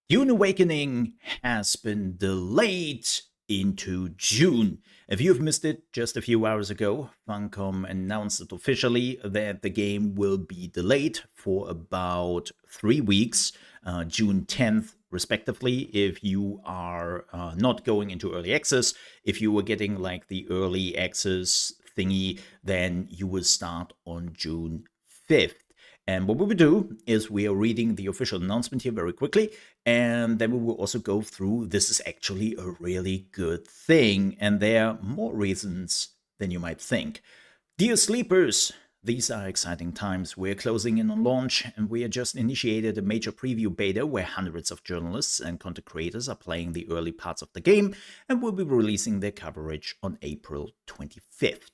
Dune Awakening has been delayed into June. If you've missed it, just a few hours ago, Funcom announced it officially that the game will be delayed for about 3 weeks, June 10th, respectively. If you are not going into early access, if you were getting like the early access thingy, then you will start on June 5th. And what we will do is we are reading the official announcement here very quickly, and then we will also go through this is actually a really good thing, and there are more reasons than you might think. Dear sleepers, these are exciting times. We're closing in on launch, and we have just initiated a major preview beta where hundreds of journalists and content creators are playing the early parts of the game and will be releasing their coverage on April 25th.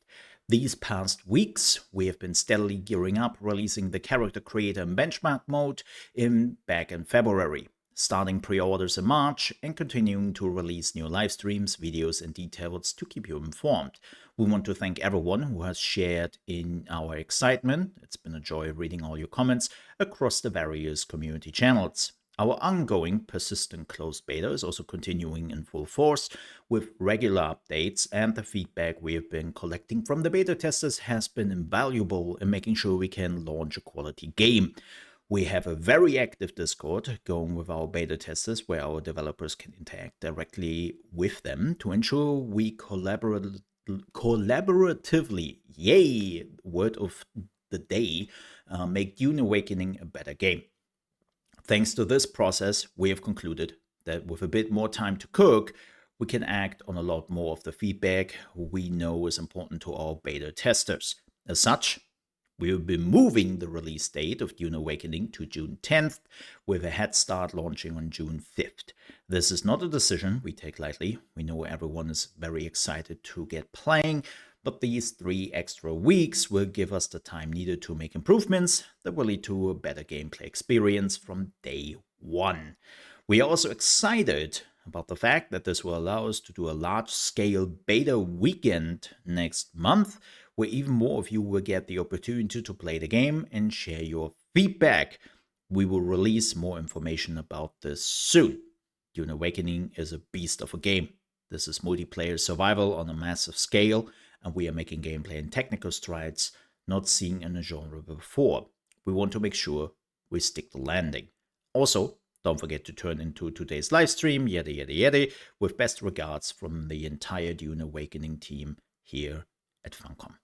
These past weeks, we have been steadily gearing up, releasing the character creator and benchmark mode back in February, starting pre-orders in March, and continuing to release new live streams, videos, and details to keep you informed. We want to thank everyone who has shared in our excitement. It's been a joy reading all your comments across the various community channels. Our ongoing persistent closed beta is also continuing in full force with regular updates, and the feedback we have been collecting from the beta testers has been invaluable in making sure we can launch a quality game. We have a very active Discord going with our beta testers where our developers can interact directly with them to ensure we collaboratively, yay, word of the day, make Dune Awakening a better game. Thanks to this process, we have concluded that with a bit more time to cook, we can act on a lot more of the feedback we know is important to our beta testers. As such, we will be moving the release date of Dune Awakening to June 10th, with a head start launching on June 5th. This is not a decision we take lightly. We know everyone is very excited to get playing, but these 3 extra weeks will give us the time needed to make improvements that will lead to a better gameplay experience from day one. We are also excited about the fact that this will allow us to do a large-scale beta weekend next month, where even more of you will get the opportunity to play the game and share your feedback. We will release more information about this soon. Dune Awakening is a beast of a game. This is multiplayer survival on a massive scale, and we are making gameplay and technical strides not seen in a genre before. We want to make sure we stick the landing. Also, don't forget to turn into today's live stream, yada yada yada, with best regards from the entire Dune Awakening team here at Funcom.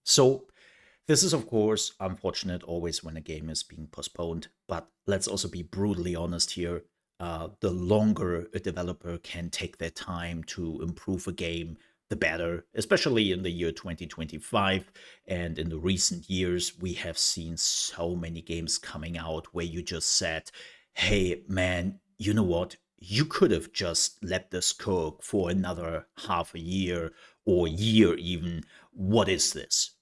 So, this is of course unfortunate always when a game is being postponed, but let's also be brutally honest here. The longer a developer can take their time to improve a game, the better, especially in the year 2025. And in the recent years, we have seen so many games coming out where you just said, hey, man, you know what? You could have just let this cook for another half a year or year even. What is this?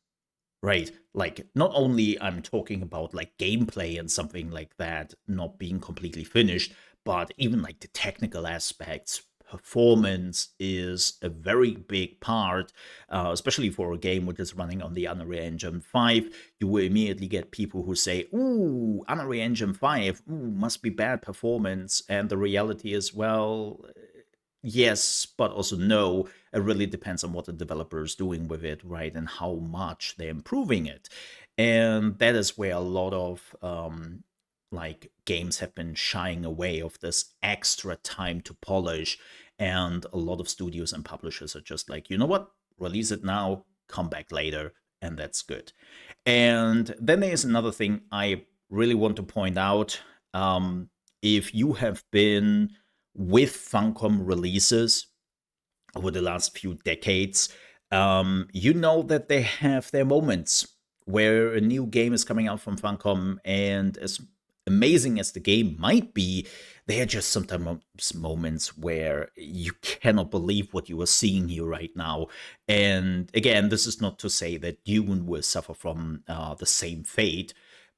Right? Like, not only I'm talking about like gameplay and something like that not being completely finished, but even like the technical aspects. Performance is a very big part, especially for a game which is running on the Unreal Engine 5. You will immediately get people who say, ooh, Unreal Engine 5, ooh, must be bad performance. And the reality is, well, yes, but also no. It really depends on what the developer is doing with it, right? And how much they're improving it. And that is where a lot of like games have been shying away of this extra time to polish, and a lot of studios and publishers are just like, you know what, release it now, come back later, and that's good. And then there's another thing I really want to point out. If you have been with Funcom releases over the last few decades, you know that they have their moments where a new game is coming out from Funcom, and as amazing as the game might be, there are just sometimes moments where you cannot believe what you are seeing here right now. And again, this is not to say that Dune will suffer from the same fate,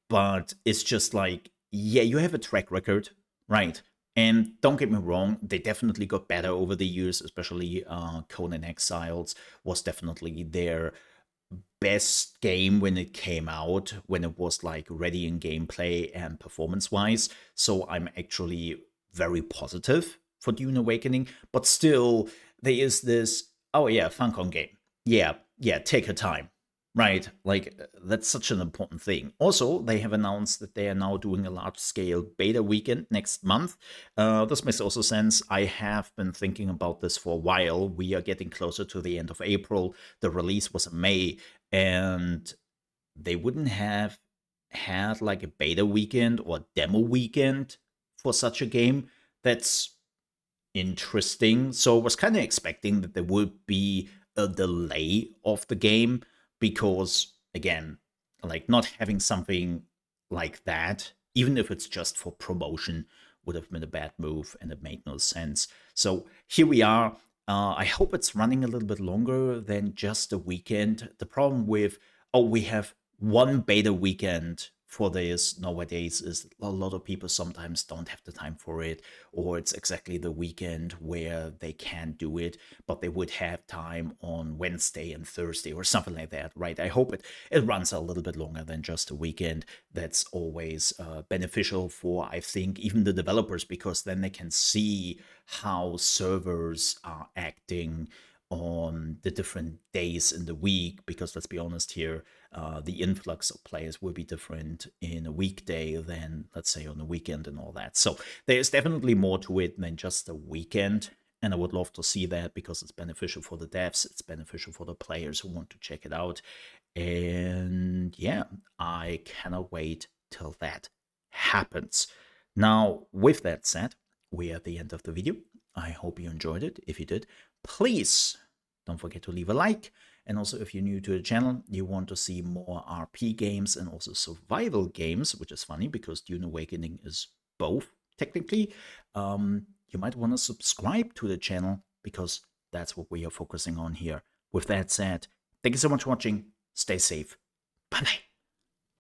but it's just like, yeah, you have a track record, right? And don't get me wrong, they definitely got better over the years, especially Conan Exiles was definitely their best game when it came out, when it was like ready in gameplay and performance wise. So I'm actually very positive for Dune Awakening, but still there is this, oh yeah, Funcom game. Yeah, yeah, take your time. Right, like that's such an important thing. Also, they have announced that they are now doing a large scale beta weekend next month. This makes also sense. I have been thinking about this for a while. We are getting closer to the end of April. The release was in May, and they wouldn't have had like a beta weekend or demo weekend for such a game. That's interesting. So I was kind of expecting that there would be a delay of the game because, again, like not having something like that, even if it's just for promotion, would have been a bad move and it made no sense. So here we are. I hope it's running a little bit longer than just a weekend. The problem with, oh, we have one beta weekend for this nowadays is a lot of people sometimes don't have the time for it, or it's exactly the weekend where they can't do it, but they would have time on Wednesday and Thursday or something like that, right? I hope it runs a little bit longer than just a weekend. That's always beneficial for, I think, even the developers, because then they can see how servers are acting on the different days in the week, because let's be honest here, the influx of players will be different in a weekday than, let's say, on a weekend and all that. So there's definitely more to it than just a weekend, and I would love to see that because it's beneficial for the devs, it's beneficial for the players who want to check it out. And yeah, I cannot wait till that happens. Now, with that said, we're at the end of the video. I hope you enjoyed it. If you did, please don't forget to leave a like. And also, if you're new to the channel, you want to see more RP games and also survival games, which is funny because Dune Awakening is both, technically, you might want to subscribe to the channel because that's what we are focusing on here. With that said, thank you so much for watching. Stay safe. Bye-bye.